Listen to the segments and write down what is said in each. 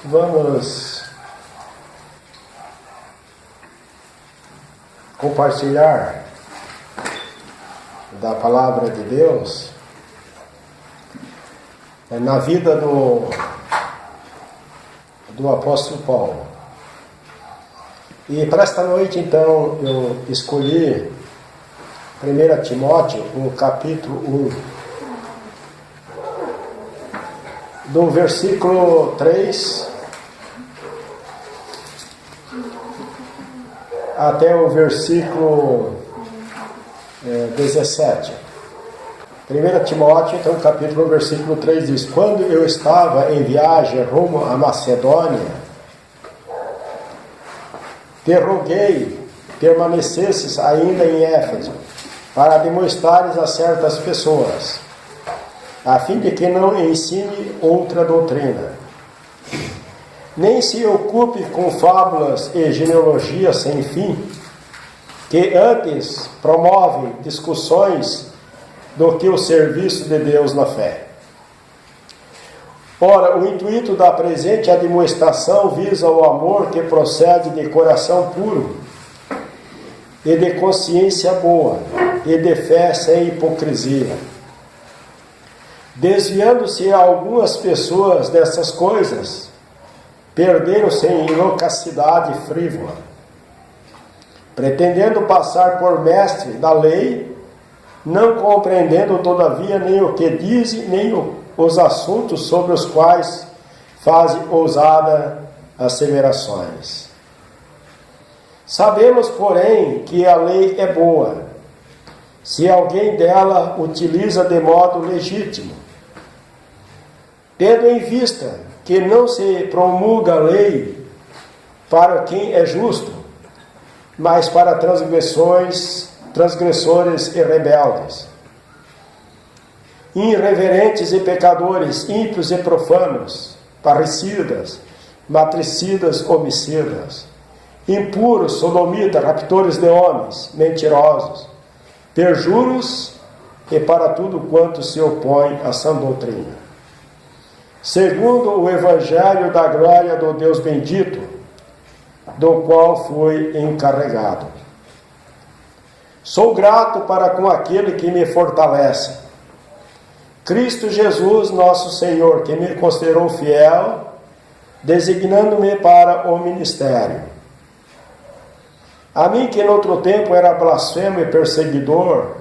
Vamos compartilhar da palavra de Deus na vida do apóstolo Paulo. E para esta noite, então, eu escolhi 1 Timóteo, no capítulo 1, do versículo 3 até o versículo 17. 1 Timóteo, então, capítulo 1, versículo 3 diz: Quando eu estava em viagem rumo à Macedônia, te roguei permanecesses ainda em Éfeso, para demonstrares a certas pessoas, a fim de que não ensine outra doutrina, nem se ocupe com fábulas e genealogias sem fim, que antes promovem discussões do que o serviço de Deus na fé. Ora, o intuito da presente admoestação visa o amor que procede de coração puro e de consciência boa e de fé sem hipocrisia, desviando-se algumas pessoas dessas coisas, perderam-se em loquacidade frívola, pretendendo passar por mestre da lei, não compreendendo todavia nem o que dizem, nem os assuntos sobre os quais fazem ousadas asseverações. Sabemos, porém, que a lei é boa, se alguém dela utiliza de modo legítimo, tendo em vista que não se promulga a lei para quem é justo, mas para transgressores e rebeldes, irreverentes e pecadores, ímpios e profanos, parricidas, matricidas, homicidas, impuros, sodomitas, raptores de homens, mentirosos, perjuros e para tudo quanto se opõe à sã doutrina, segundo o evangelho da glória do Deus bendito, do qual fui encarregado. Sou grato para com aquele que me fortalece, Cristo Jesus, nosso Senhor, que me considerou fiel, designando-me para o ministério. A mim, que no outro tempo era blasfemo e perseguidor,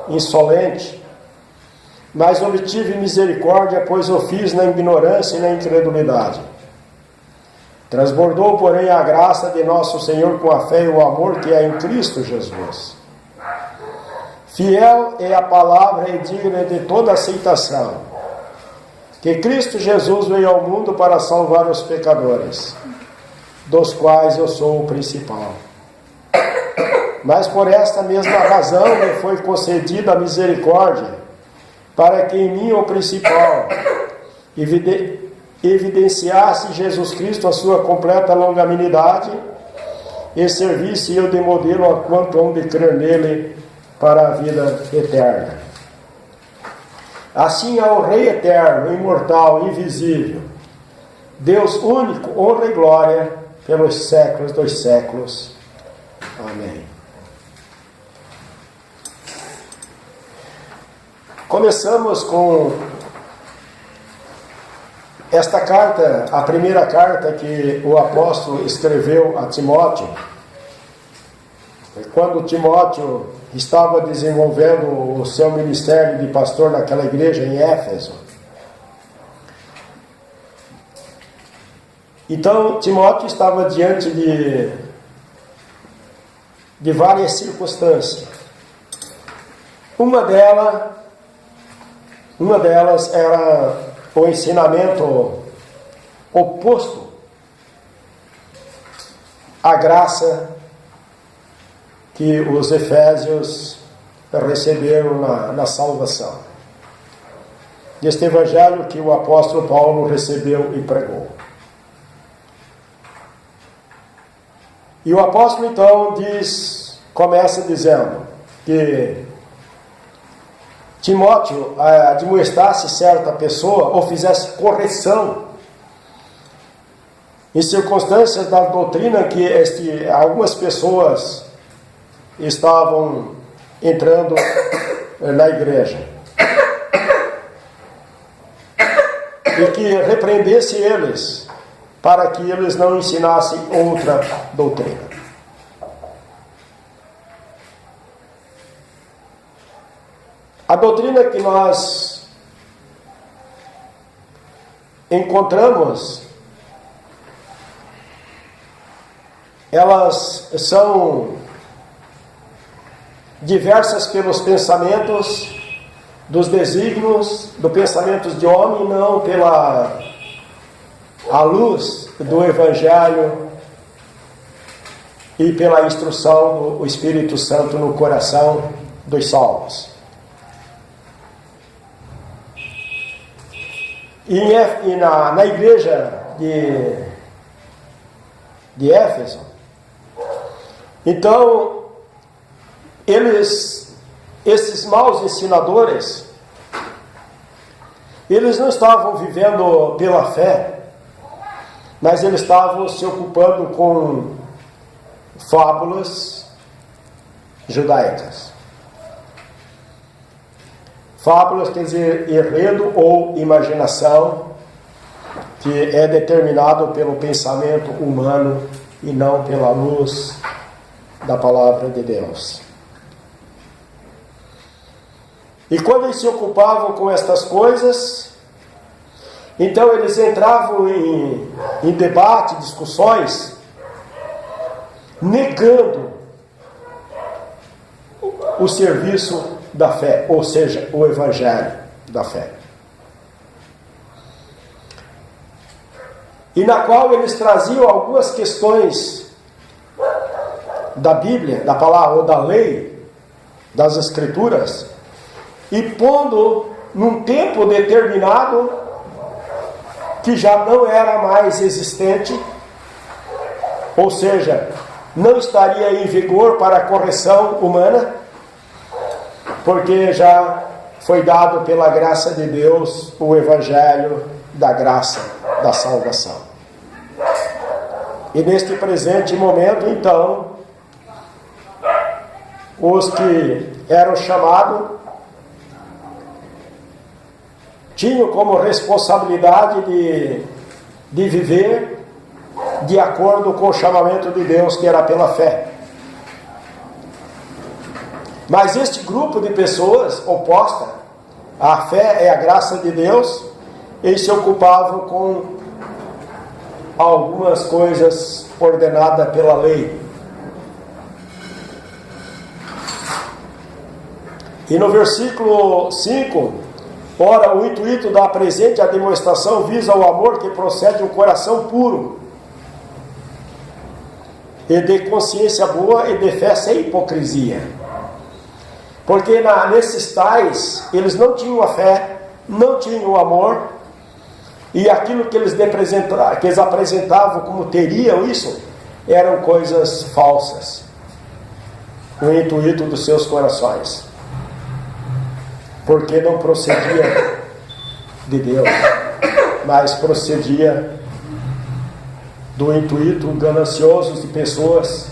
insolente, mas obtive misericórdia, pois o fiz na ignorância e na incredulidade. Transbordou, porém, a graça de nosso Senhor com a fé e o amor que é em Cristo Jesus. Fiel é a palavra e digna de toda aceitação, que Cristo Jesus veio ao mundo para salvar os pecadores, dos quais eu sou o principal. Mas por esta mesma razão me foi concedida a misericórdia, para que em mim o principal evidenciasse Jesus Cristo a sua completa longanimidade e servisse eu de modelo a quanto hão de crer nele para a vida eterna. Assim ao Rei eterno, imortal, invisível, Deus único, honra e glória pelos séculos dos séculos. Amém. Começamos com esta carta, a primeira carta que o apóstolo escreveu a Timóteo, quando Timóteo estava desenvolvendo o seu ministério de pastor naquela igreja em Éfeso. Então, Timóteo estava diante de várias circunstâncias. Uma delas era o ensinamento oposto à graça que os efésios receberam na salvação. Deste evangelho que o apóstolo Paulo recebeu e pregou. E o apóstolo então começa dizendo que Timóteo admoestasse certa pessoa ou fizesse correção em circunstâncias da doutrina que algumas pessoas estavam entrando na igreja, e que repreendesse eles, para que eles não ensinassem outra doutrina. A doutrina que nós encontramos, elas são diversas pelos pensamentos, dos desígnios, dos pensamentos de homem, não pela a luz do Evangelho e pela instrução do Espírito Santo no coração dos salvos. E na igreja de Éfeso, então, esses maus ensinadores, eles não estavam vivendo pela fé, mas eles estavam se ocupando com fábulas judaicas. Fábulas quer dizer enredo ou imaginação, que é determinado pelo pensamento humano e não pela luz da palavra de Deus. E quando eles se ocupavam com estas coisas, então eles entravam em debate, discussões, negando o serviço da fé, ou seja, o Evangelho da fé. E na qual eles traziam algumas questões da Bíblia, da palavra ou da lei, das Escrituras, e pondo num tempo determinado que já não era mais existente, ou seja, não estaria em vigor para a correção humana, porque já foi dado pela graça de Deus o Evangelho da graça da salvação. E neste presente momento, então, os que eram chamados tinham como responsabilidade de viver de acordo com o chamamento de Deus, que era pela fé. Mas este grupo de pessoas oposta à fé é a graça de Deus, eles se ocupavam com algumas coisas ordenadas pela lei. E no versículo 5, ora, o intuito da presente demonstração visa o amor que procede de um coração puro, e de consciência boa e de fé sem hipocrisia. Porque nesses tais, eles não tinham a fé, não tinham o amor, e aquilo que eles apresentavam como teriam isso, eram coisas falsas, no intuito dos seus corações, porque não procedia de Deus, mas procedia do intuito ganancioso de pessoas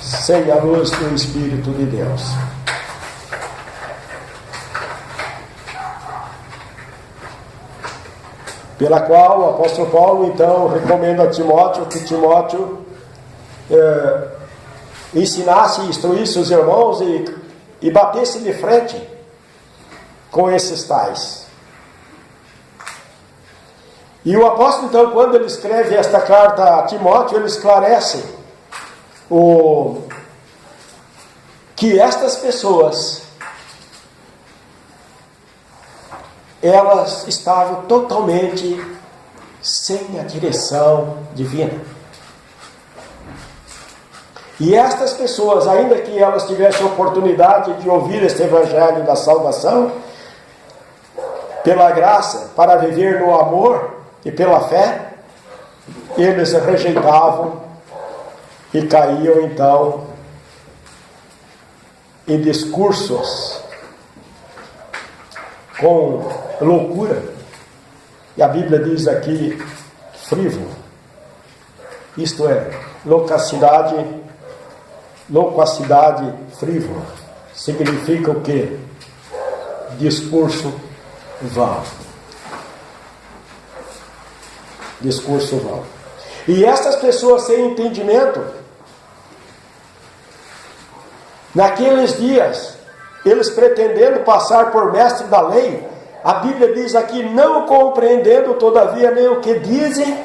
sem a luz do Espírito de Deus. Pela qual o apóstolo Paulo, então, recomenda a Timóteo que Timóteo ensinasse e instruísse os irmãos e batesse de frente com esses tais. E o apóstolo, então, quando ele escreve esta carta a Timóteo, ele esclarece que estas pessoas, elas estavam totalmente sem a direção divina. E estas pessoas, ainda que elas tivessem oportunidade de ouvir este Evangelho da salvação, pela graça, para viver no amor e pela fé, eles rejeitavam e caíam então em discursos com loucura. E a Bíblia diz aqui, frívolo. Isto é, loquacidade frívola. Significa o quê? Discurso vão. Discurso vão. E essas pessoas sem entendimento, naqueles dias, eles pretendendo passar por mestre da lei, a Bíblia diz aqui, não compreendendo todavia nem o que dizem,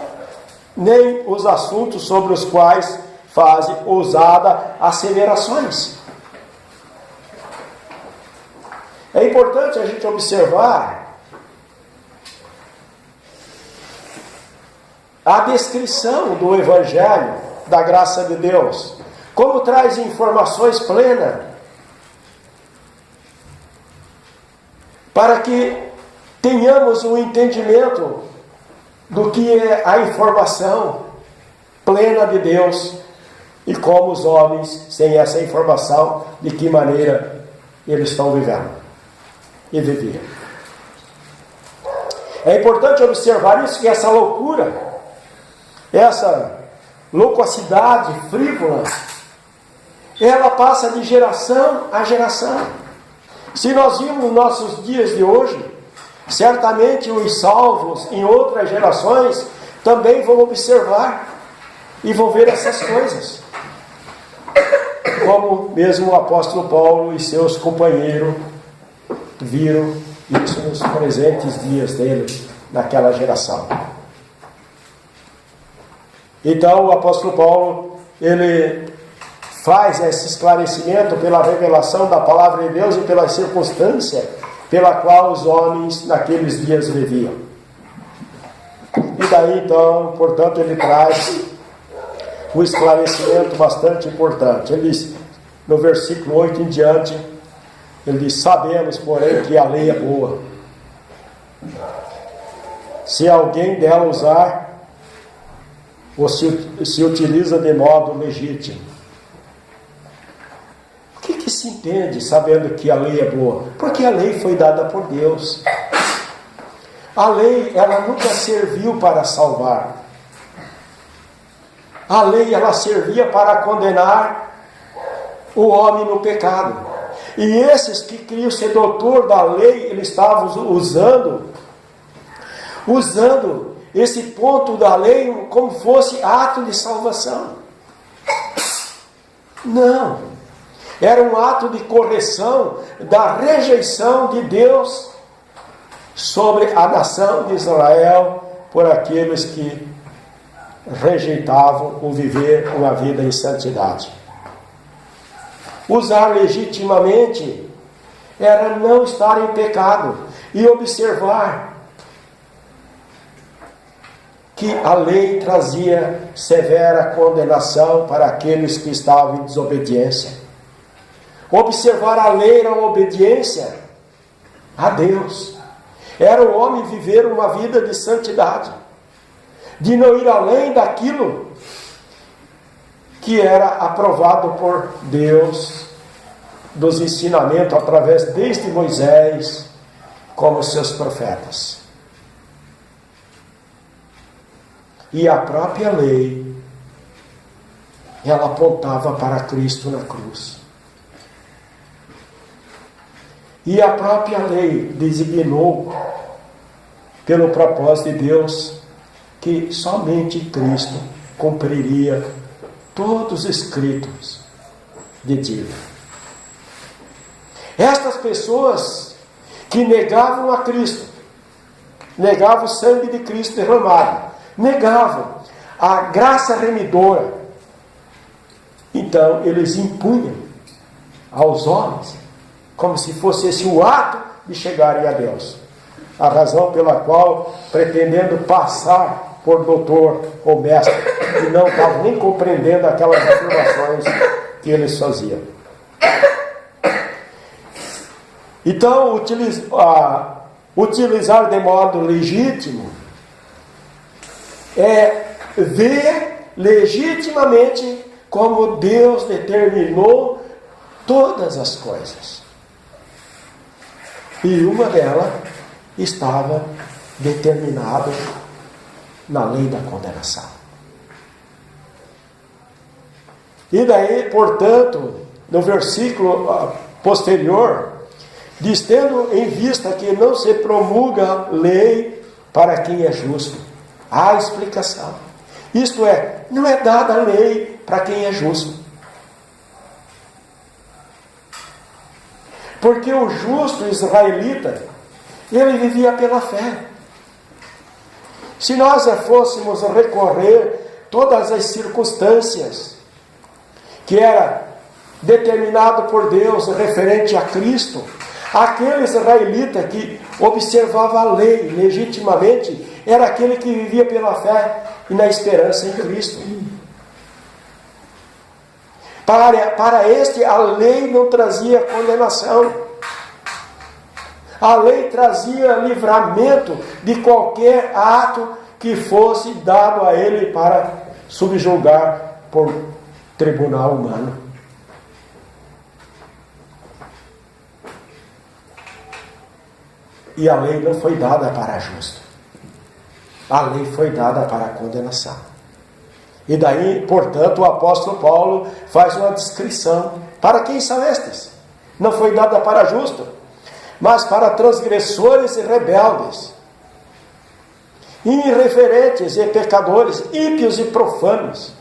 nem os assuntos sobre os quais fazem ousada asseverações. É importante a gente observar a descrição do Evangelho da graça de Deus, como traz informações plenas, para que tenhamos um entendimento do que é a informação plena de Deus e como os homens, sem essa informação, de que maneira eles estão vivendo e viviam. É importante observar isso, que essa loucura, essa loquacidade frívola, ela passa de geração a geração. Se nós vimos nos nossos dias de hoje, certamente os salvos em outras gerações também vão observar e vão ver essas coisas. Como mesmo o apóstolo Paulo e seus companheiros viram isso nos presentes dias dele, naquela geração. Então o apóstolo Paulo, ele faz esse esclarecimento pela revelação da palavra de Deus e pela circunstância pela qual os homens naqueles dias viviam. E daí então, portanto, ele traz um esclarecimento bastante importante. Ele diz, no versículo 8 em diante, ele diz, sabemos, porém, que a lei é boa, se alguém dela usar, ou se utiliza de modo legítimo. O que se entende sabendo que a lei é boa? Porque a lei foi dada por Deus. A lei, ela nunca serviu para salvar. A lei, ela servia para condenar o homem no pecado. E esses que queriam ser doutor da lei, eles estavam usando esse ponto da lei como fosse ato de salvação. Não. Era um ato de correção da rejeição de Deus sobre a nação de Israel por aqueles que rejeitavam o viver uma vida em santidade. Usar legitimamente era não estar em pecado e observar que a lei trazia severa condenação para aqueles que estavam em desobediência. Observar a lei era uma obediência a Deus. Era o homem viver uma vida de santidade, de não ir além daquilo que era aprovado por Deus, dos ensinamentos através desde Moisés, como seus profetas. E a própria lei, ela apontava para Cristo na cruz. E a própria lei designou, pelo propósito de Deus, que somente Cristo cumpriria todos os escritos de Deus. Estas pessoas que negavam a Cristo, negavam o sangue de Cristo derramado, negavam a graça remidora, então eles impunham aos homens como se fosse esse o ato de chegarem a Deus. A razão pela qual, pretendendo passar por doutor ou mestre, que não estavam nem compreendendo aquelas afirmações que eles faziam. Então, utilizar de modo legítimo é ver legitimamente como Deus determinou todas as coisas. E uma delas estava determinada na lei da condenação. E daí, portanto, no versículo posterior, diz: tendo em vista que não se promulga lei para quem é justo. Há explicação. Isto é, não é dada a lei para quem é justo. Porque o justo israelita, ele vivia pela fé. Se nós fôssemos recorrer todas as circunstâncias que era determinado por Deus referente a Cristo, aquele israelita que observava a lei legitimamente era aquele que vivia pela fé e na esperança em Cristo. Para este, a lei não trazia condenação. A lei trazia livramento de qualquer ato que fosse dado a ele para subjugar por tribunal humano. E a lei não foi dada para justo. A lei foi dada para a condenação. E daí, portanto, o apóstolo Paulo faz uma descrição. Para quem são estes? Não foi dada para justo, mas para transgressores e rebeldes, irreverentes e pecadores, ímpios e profanos,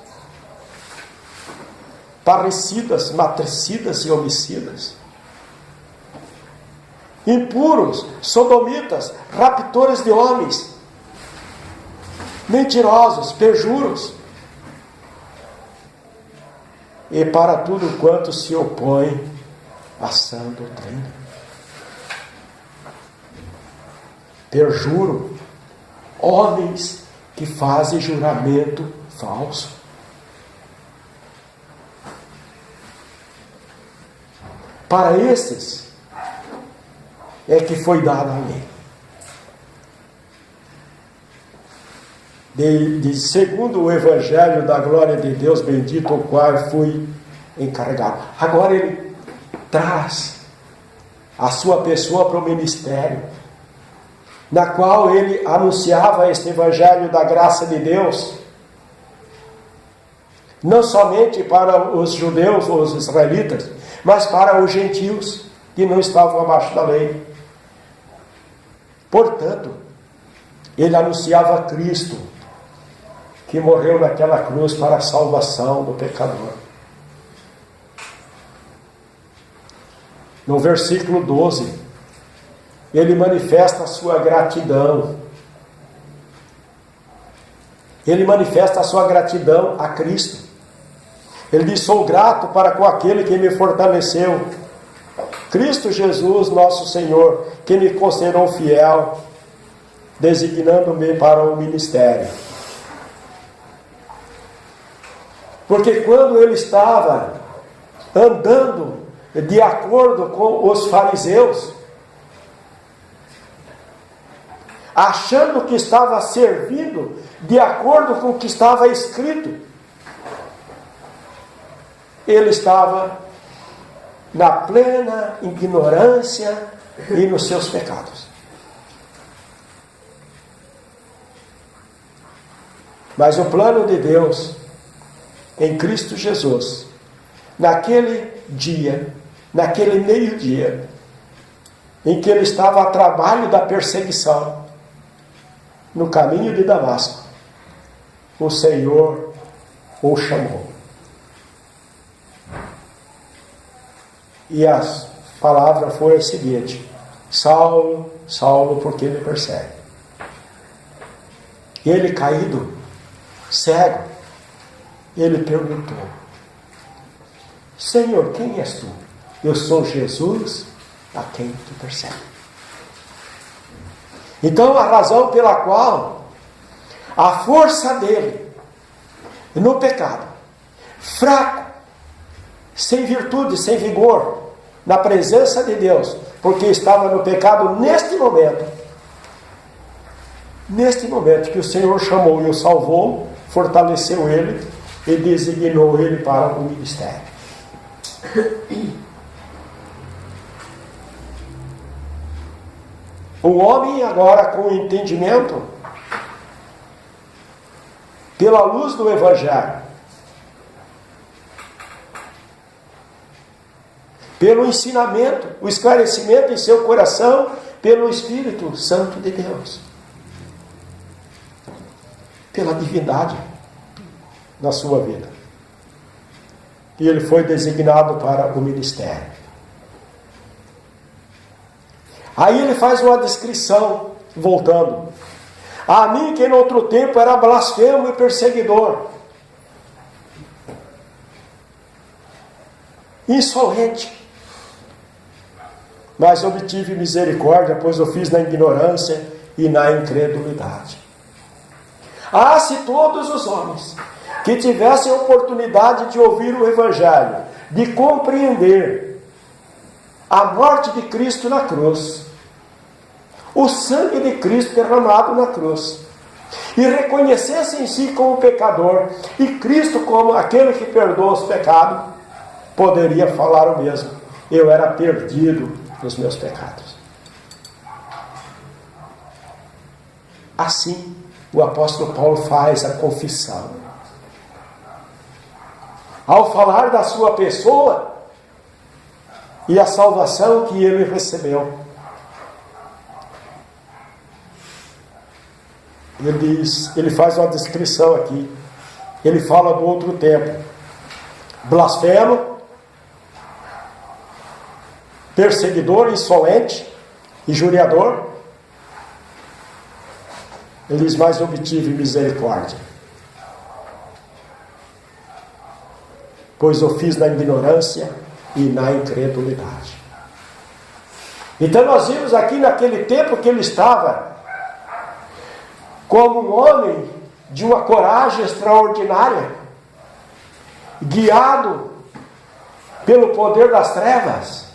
parricidas, matricidas e homicidas, impuros, sodomitas, raptores de homens, mentirosos, perjuros, e para tudo quanto se opõe à sã doutrina. Perjuro, homens que fazem juramento falso. Para esses é que foi dada a lei. Segundo o Evangelho da glória de Deus bendito, o qual fui encarregado. Agora ele traz a sua pessoa para o ministério, na qual ele anunciava este Evangelho da graça de Deus, não somente para os judeus ou os israelitas, mas para os gentios que não estavam abaixo da lei. Portanto, ele anunciava Cristo, que morreu naquela cruz para a salvação do pecador. No versículo 12, ele manifesta a sua gratidão. Ele manifesta a sua gratidão a Cristo. Ele diz: sou grato para com aquele que me fortaleceu, Cristo Jesus, nosso Senhor, que me considerou fiel, designando-me para o ministério. Porque quando ele estava andando de acordo com os fariseus, achando que estava servindo de acordo com o que estava escrito, ele estava na plena ignorância e nos seus pecados. Mas o plano de Deus em Cristo Jesus, naquele dia, naquele meio-dia, em que ele estava a trabalho da perseguição, no caminho de Damasco, o Senhor o chamou. E a palavra foi a seguinte: Saulo, Saulo, por que me persegue? E ele, caído, cego, ele perguntou: Senhor, quem és tu? Eu sou Jesus, a quem tu persegue. Então, a razão pela qual a força dele no pecado, fraco, sem virtude, sem vigor, na presença de Deus, porque estava no pecado neste momento que o Senhor chamou e o salvou, fortaleceu ele e designou ele para o ministério. O homem agora com entendimento pela luz do Evangelho, pelo ensinamento, o esclarecimento em seu coração, pelo Espírito Santo de Deus, pela divindade na sua vida. E ele foi designado para o ministério. Aí ele faz uma descrição, voltando. A mim que em outro tempo era blasfemo e perseguidor, insolente, mas obtive misericórdia, pois eu fiz na ignorância e na incredulidade. Ah, se todos os homens que tivessem oportunidade de ouvir o Evangelho, de compreender a morte de Cristo na cruz, o sangue de Cristo derramado na cruz, e reconhecessem em si como pecador, e Cristo como aquele que perdoa os pecados, poderia falar o mesmo: eu era perdido nos meus pecados. Assim, o apóstolo Paulo faz a confissão. Ao falar da sua pessoa e a salvação que ele recebeu, ele faz uma descrição aqui. Ele fala do outro tempo: blasfemo, perseguidor, insolente, injuriador. Ele diz: mas obtive misericórdia, pois eu fiz na ignorância e na incredulidade. Então nós vimos aqui naquele tempo que ele estava como um homem de uma coragem extraordinária, guiado pelo poder das trevas,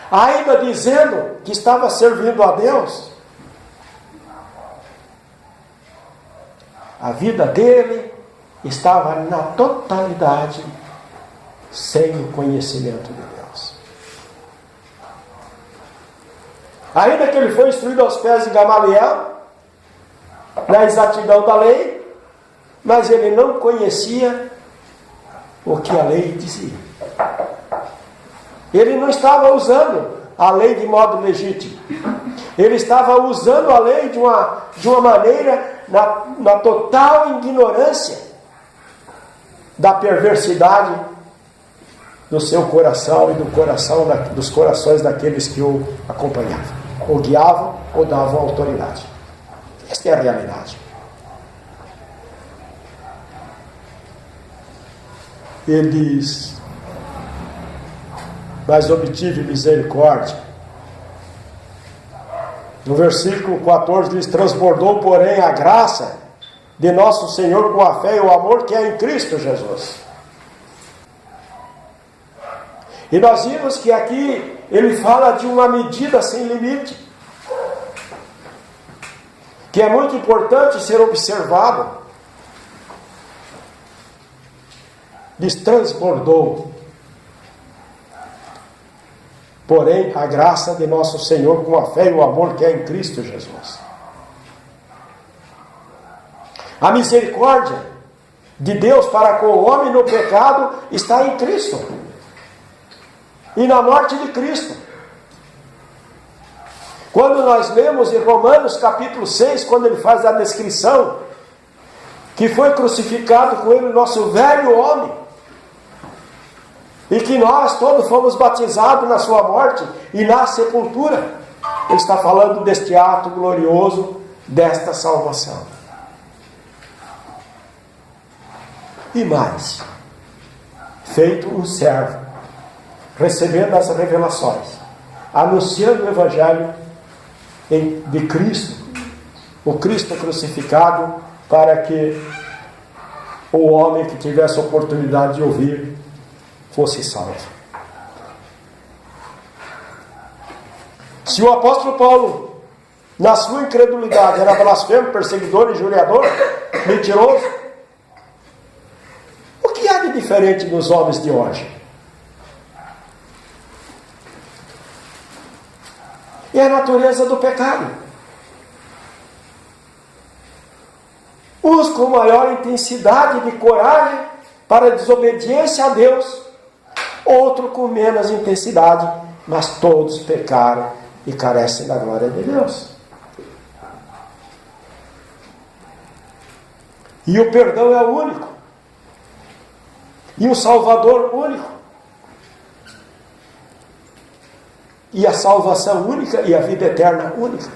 ainda dizendo que estava servindo a Deus. A vida dele estava na totalidade sem o conhecimento de Deus. Ainda que ele foi instruído aos pés de Gamaliel, na exatidão da lei, mas ele não conhecia o que a lei dizia. Ele não estava usando a lei de modo legítimo. Ele estava usando a lei de uma maneira na total ignorância da perversidade do seu coração e dos corações daqueles que o acompanhavam, ou guiavam, ou davam autoridade. Esta é a realidade. Ele diz: mas obtive misericórdia. No versículo 14 diz: transbordou, porém, a graça de nosso Senhor com a fé e o amor que é em Cristo Jesus. E nós vimos que aqui ele fala de uma medida sem limite, que é muito importante ser observado. Diz: transbordou, porém, a graça de nosso Senhor com a fé e o amor que é em Cristo Jesus. A misericórdia de Deus para com o homem no pecado está em Cristo e na morte de Cristo. Quando nós lemos em Romanos capítulo 6, quando ele faz a descrição que foi crucificado com ele o nosso velho homem, e que nós todos fomos batizados na sua morte e na sepultura, ele está falando deste ato glorioso, desta salvação. E mais, feito um servo, recebendo as revelações, anunciando o Evangelho de Cristo, o Cristo crucificado, para que o homem que tivesse oportunidade de ouvir fosse salvo. Se o apóstolo Paulo, na sua incredulidade, era blasfemo, perseguidor, injuriador, mentiroso, o que há de diferente dos homens de hoje? É a natureza do pecado. uns com maior intensidade de coragem para a desobediência a Deus, outros com menos intensidade, mas todos pecaram e carecem da glória de Deus. E o perdão é o único. E o Salvador único. E a salvação única e a vida eterna única.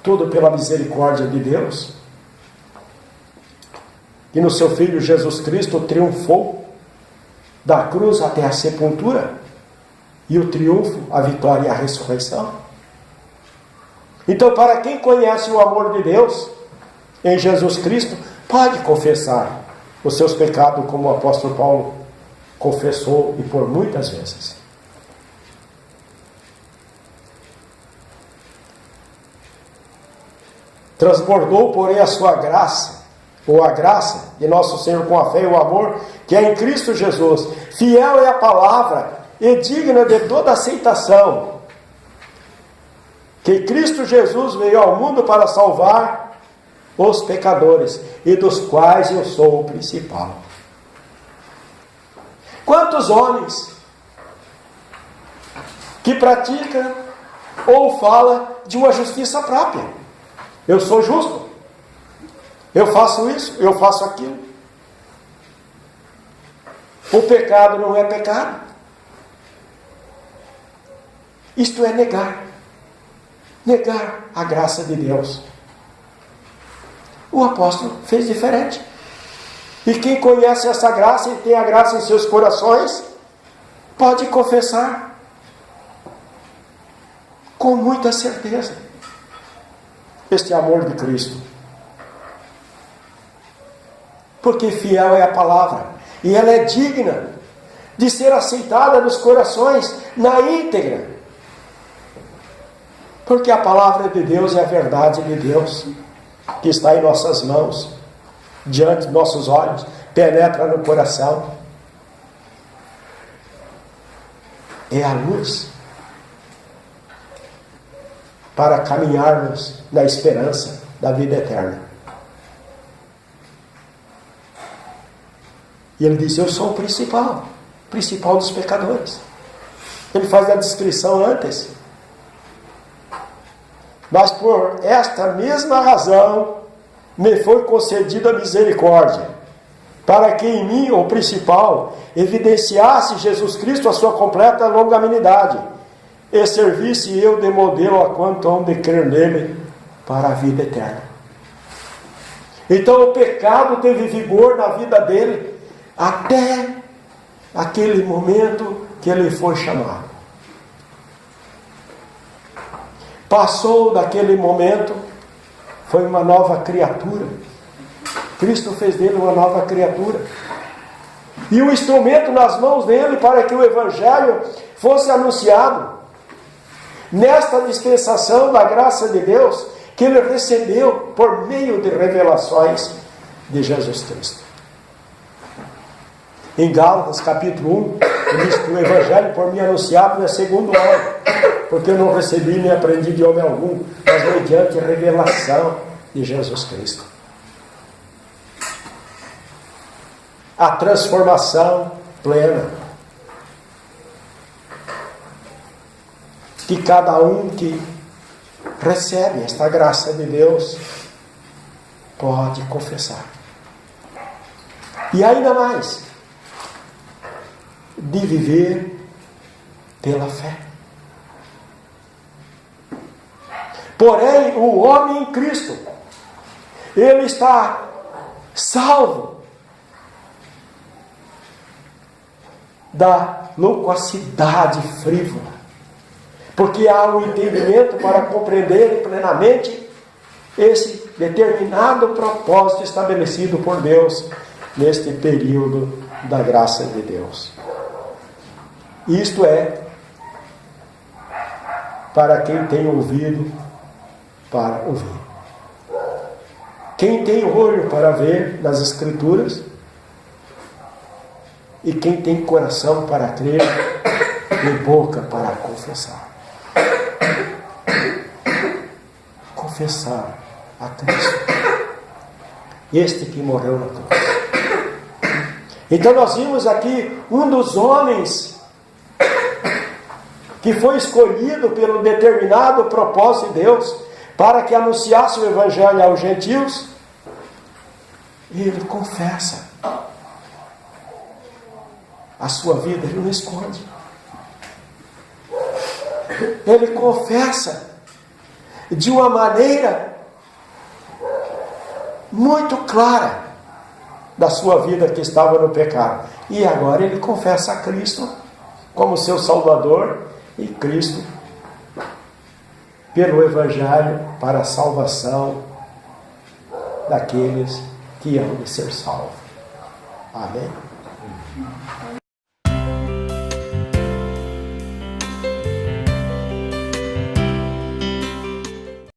Tudo pela misericórdia de Deus. E no seu Filho Jesus Cristo triunfou da cruz até a sepultura. E o triunfo, a vitória e a ressurreição. Então, para quem conhece o amor de Deus em Jesus Cristo, pode confessar os seus pecados, como o apóstolo Paulo confessou e por muitas vezes. Transbordou, porém, a sua graça, ou a graça de nosso Senhor com a fé e o amor, que é em Cristo Jesus. Fiel é a palavra e digna de toda aceitação, que Cristo Jesus veio ao mundo para salvar os pecadores, e dos quais eu sou o principal. Quantos homens que praticam ou falam de uma justiça própria? Eu sou justo, eu faço isso, eu faço aquilo. O pecado não é pecado. Isto é negar a graça de Deus. O apóstolo fez diferente. E quem conhece essa graça e tem a graça em seus corações, pode confessar com muita certeza este amor de Cristo. Porque fiel é a palavra, e ela é digna de ser aceitada nos corações na íntegra. Porque a palavra de Deus é a verdade de Deus, que está em nossas mãos, diante de nossos olhos, penetra no coração. É a luz para caminharmos na esperança da vida eterna. E ele diz: eu sou o principal dos pecadores. Ele faz a descrição antes. Mas por esta mesma razão me foi concedida a misericórdia, para que em mim, o principal, evidenciasse Jesus Cristo a sua completa longanimidade, e servisse eu de modelo a quanto hão de crer nele para a vida eterna. Então o pecado teve vigor na vida dele até aquele momento que ele foi chamado. Passou daquele momento, foi uma nova criatura. Cristo fez dele uma nova criatura. E o instrumento nas mãos dele para que o Evangelho fosse anunciado. Nesta dispensação da graça de Deus, que ele recebeu por meio de revelações de Jesus Cristo. Em Gálatas capítulo 1, ele diz que o Evangelho por mim anunciado é segundo homem, porque eu não recebi nem aprendi de homem algum, mas mediante a revelação de Jesus Cristo. A transformação plena que cada um que recebe esta graça de Deus pode confessar. E ainda mais, de viver pela fé. Porém, o homem em Cristo, ele está salvo da loquacidade frívola, porque há um entendimento para compreender plenamente esse determinado propósito estabelecido por Deus neste período da graça de Deus. Isto é, para quem tem ouvido para ouvir. Quem tem olho para ver nas Escrituras e quem tem coração para crer e boca para confessar. Confessar a Cristo. este que morreu na cruz. Então nós vimos aqui um dos homens que foi escolhido pelo determinado propósito de Deus para que anunciasse o Evangelho aos gentios, e ele confessa a sua vida, ele não esconde. Ele confessa de uma maneira muito clara da sua vida que estava no pecado. E agora ele confessa a Cristo como seu Salvador, e Cristo pelo Evangelho para a salvação daqueles que hão de ser salvos. Amém?